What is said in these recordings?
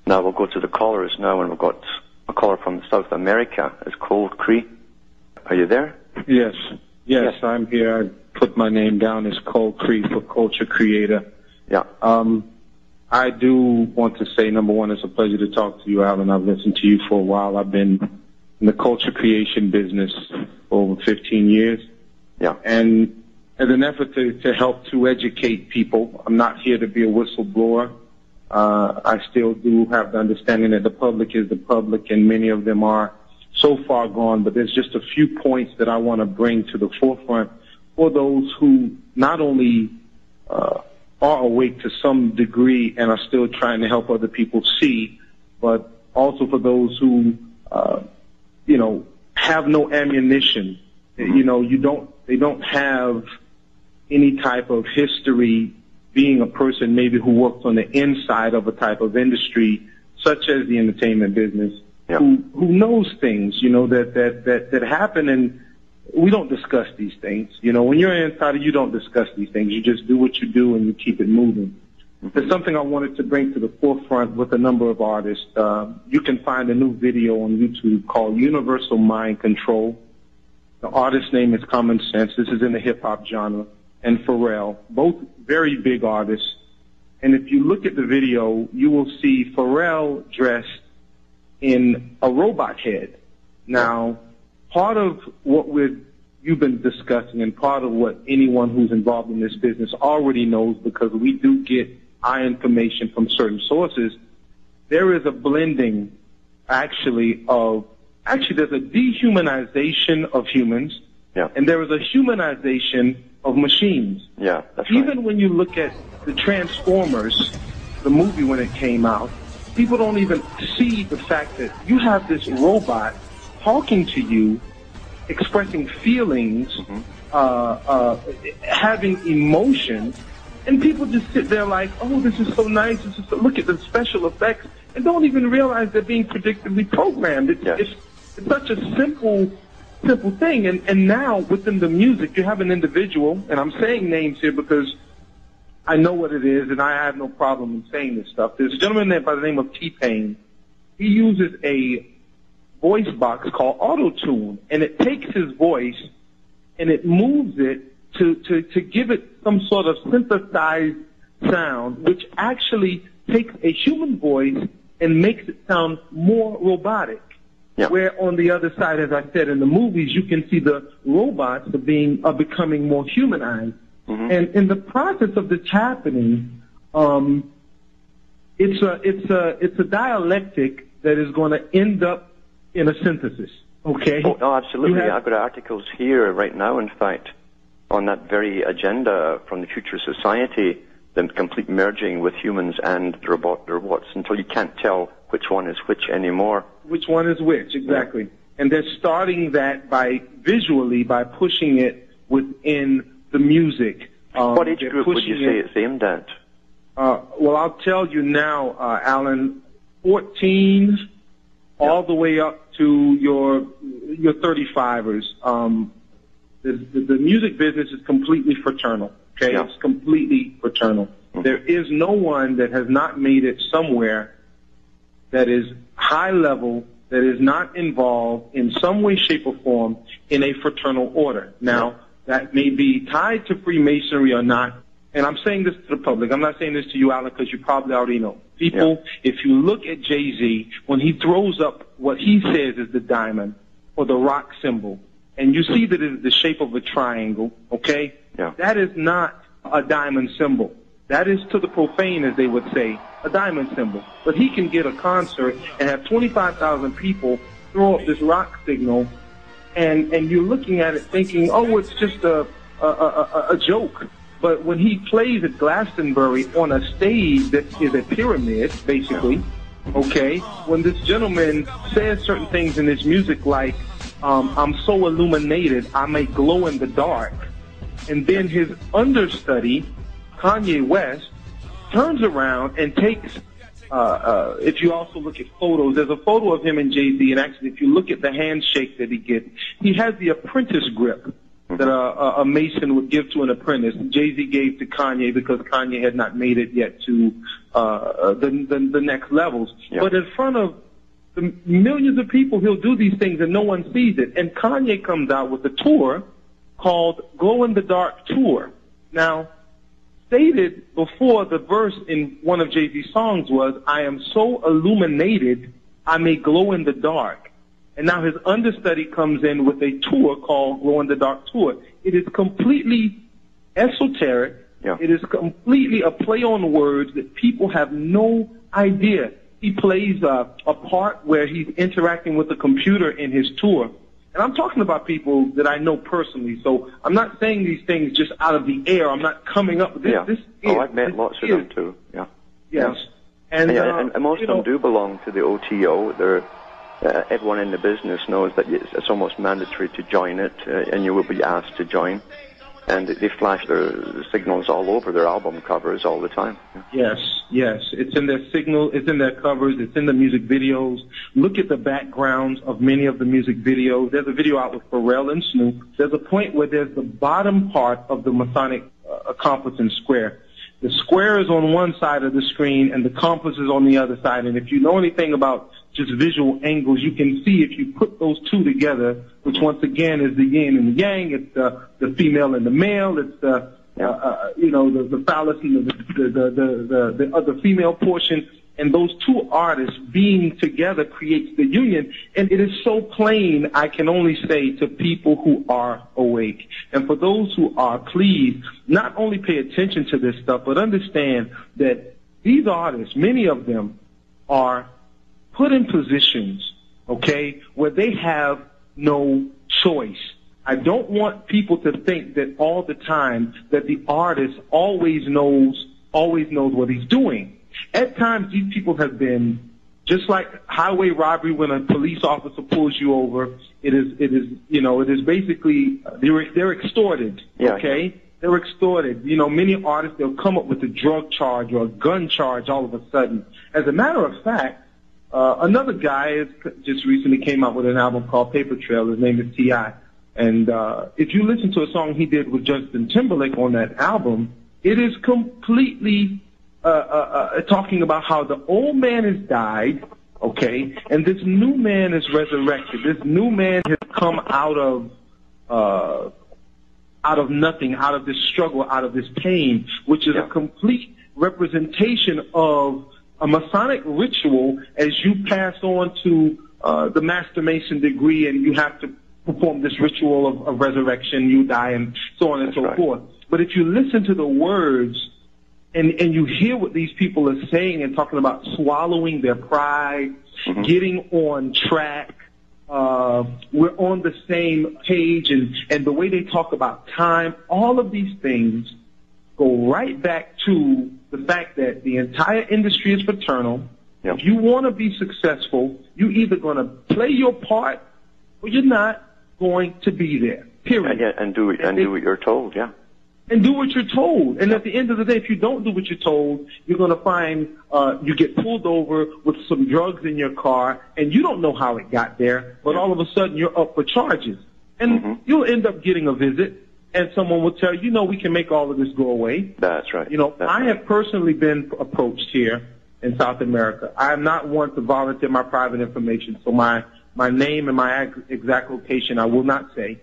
Now we'll go to the callers now, and we've got a caller from South America. It's Cold Cree. Are you there? Yes, I'm here. I put my name down as Cold Cree for Culture Creator. Yeah. I do want to say, number one, it's a pleasure to talk to you, Alan. I've listened to you for a while. I've been in the culture creation business for over 15 years. Yeah. And as an effort to help to educate people, I'm not here to be a whistleblower. I still do have the understanding that the public is the public, and many of them are so far gone, but there's just a few points that I want to bring to the forefront for those who not only are awake to some degree and are still trying to help other people see, but also for those who, have no ammunition. They don't have any type of history being a person maybe who works on the inside of a type of industry, such as the entertainment business, who knows things, that happen, and we don't discuss these things. When you're an insider, you don't discuss these things. You just do what you do and you keep it moving. There's something I wanted to bring to the forefront with a number of artists. You can find a new video on YouTube called Universal Mind Control. The artist's name is Common Sense. This is in the hip-hop genre. And Pharrell, both very big artists. And if you look at the video, you will see Pharrell dressed in a robot head. Now, part of what you've been discussing, and part of what anyone who's involved in this business already knows, because we do get our information from certain sources, there is a blending, there's a dehumanization of humans, and there is a humanization of machines. Yeah, that's Even right. when you look at the Transformers, the movie when it came out, people don't even see the fact that you have this robot talking to you, expressing feelings, having emotions, and people just sit there like, oh, this is so nice, look at the special effects, and don't even realize they're being predictably programmed. It's such a simple thing. And now within the music, you have an individual, and I'm saying names here because I know what it is, and I have no problem in saying this stuff. There's a gentleman there by the name of T-Pain. He uses a voice box called Auto-Tune, and it takes his voice and it moves it to give it some sort of synthesized sound, which actually takes a human voice and makes it sound more robotic. Yeah. Where on the other side, as I said, in the movies, you can see the robots are becoming more humanized. And in the process of this happening, it's a dialectic that is going to end up in a synthesis. Okay? Oh, no, absolutely. I've got articles here right now, in fact, on that very agenda from the future society, the complete merging with humans and robots, until you can't tell which one is which anymore. Which one is which, exactly. Yeah. And they're starting that by pushing it within the music. What age group would you say it's aimed at? Well, I'll tell you now, Alan, 14s all the way up to your 35ers. The music business is completely fraternal. Okay, it's completely fraternal. There is no one that has not made it somewhere that is high level, that is not involved in some way, shape, or form in a fraternal order. Now, that may be tied to Freemasonry or not, and I'm saying this to the public. I'm not saying this to you, Alan, because you probably already know. People, if you look at Jay-Z, when he throws up what he says is the diamond or the rock symbol, and you see that it is the shape of a triangle, okay? Yeah. That is not a diamond symbol. That is, to the profane, as they would say, a diamond symbol. But he can get a concert and have 25,000 people throw up this rock signal, and you're looking at it thinking, oh, it's just a joke. But when he plays at Glastonbury on a stage that is a pyramid, basically, okay, when this gentleman says certain things in his music like, I'm so illuminated, I may glow in the dark, and then his understudy, Kanye West, turns around and takes, if you also look at photos, there's a photo of him and Jay-Z, and actually if you look at the handshake that he gets, he has the apprentice grip. that a mason would give to an apprentice. Jay-Z gave to Kanye because Kanye had not made it yet to the next levels. Yeah. But in front of the millions of people, he'll do these things and no one sees it. And Kanye comes out with a tour called Glow in the Dark Tour. Now, stated before the verse in one of Jay-Z's songs was, I am so illuminated, I may glow in the dark. And now his understudy comes in with a tour called Glow in the Dark Tour. It is completely esoteric. Yeah. It is completely a play on words that people have no idea. He plays a part where he's interacting with a computer in his tour. And I'm talking about people that I know personally, so I'm not saying these things just out of the air. I'm not coming up with this. Yeah. I've met lots of them too. Yeah. Yes. Yeah. And most of them do belong to the OTO. They're everyone in the business knows that it's almost mandatory to join it, and you will be asked to join. And they flash their signals all over their album covers all the time. Yes. It's in their signal, it's in their covers, it's in the music videos. Look at the backgrounds of many of the music videos. There's a video out with Pharrell and Snoop. There's a point where there's the bottom part of the Masonic compass and square. The square is on one side of the screen and the compass is on the other side. And if you know anything about just visual angles, you can see if you put those two together, which once again is the yin and the yang, it's the female and the male, it's the phallus and the other female portion, and those two artists being together creates the union. And it is so plain, I can only say to people who are awake. And for those who are, please not only pay attention to this stuff, but understand that these artists, many of them, are put in positions, okay, where they have no choice. I don't want people to think that all the time that the artist always knows what he's doing. At times, these people have been just like highway robbery. When a police officer pulls you over, it is basically they're extorted. Okay, they're extorted. Many artists, they'll come up with a drug charge or a gun charge all of a sudden. As a matter of fact, another guy just recently came out with an album called Paper Trail. His name is T.I. And if you listen to a song he did with Justin Timberlake on that album, it is completely talking about how the old man has died, okay, and this new man is resurrected. This new man has come out of nothing, out of this struggle, out of this pain, which is a complete representation of a Masonic ritual as you pass on to the Master Mason degree and you have to perform this ritual of resurrection, you die, and so on and so forth. But if you listen to the words and you hear what these people are saying and talking about swallowing their pride, getting on track, we're on the same page, and the way they talk about time, all of these things go right back to the fact that the entire industry is fraternal. If you want to be successful, you're either going to play your part or you're not going to be there, period. And do what you're told, And do what you're told. And at the end of the day, if you don't do what you're told, you're going to find you get pulled over with some drugs in your car, and you don't know how it got there, but all of a sudden you're up for charges. And you'll end up getting a visit, and someone will tell you, we can make all of this go away. That's right. I have personally been approached here in South America. I am not one to volunteer my private information, so my name and my exact location I will not say.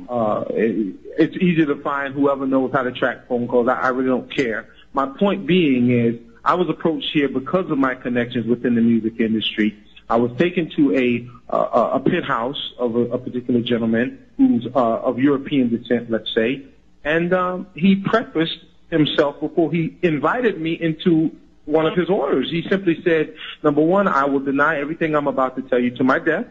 It's easy to find whoever knows how to track phone calls. I really don't care. My point being is I was approached here because of my connections within the music industry. I was taken to a penthouse of a particular gentleman who's of European descent, let's say, and he prefaced himself before he invited me into one of his orders. He simply said, number one, I will deny everything I'm about to tell you to my death.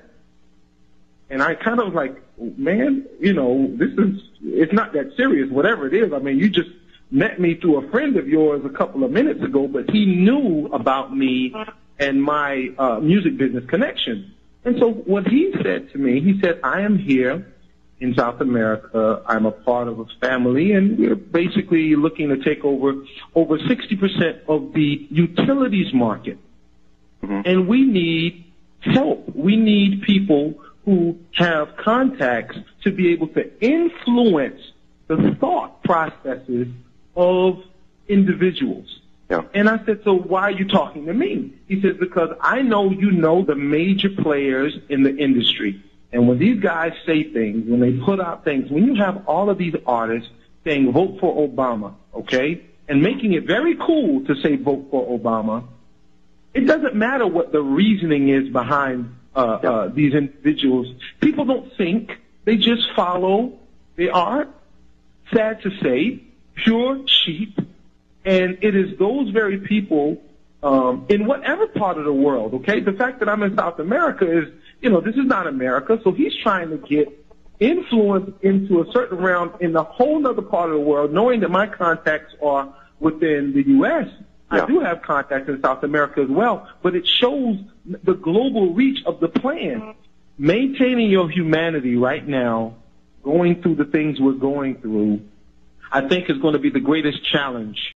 And I kind of like, man, it's not that serious, whatever it is. I mean, you just met me through a friend of yours a couple of minutes ago, but he knew about me and my music business connection. And so what he said to me, he said, I am here in South America. I'm a part of a family, and we're basically looking to take over 60% of the utilities market. And we need help. We need people who have contacts to be able to influence the thought processes of individuals. Yeah. And I said, so why are you talking to me? He says, because I know you know the major players in the industry. And when these guys say things, when they put out things, when you have all of these artists saying vote for Obama, okay, and making it very cool to say vote for Obama, it doesn't matter what the reasoning is behind these individuals. People don't think. They just follow. They are, sad to say, pure sheep. And it is those very people in whatever part of the world, okay? The fact that I'm in South America is, this is not America, so he's trying to get influence into a certain realm in a whole other part of the world, knowing that my contacts are within the U.S. Yeah. I do have contacts in South America as well, but it shows the global reach of the plan. Maintaining your humanity right now, going through the things we're going through, I think is going to be the greatest challenge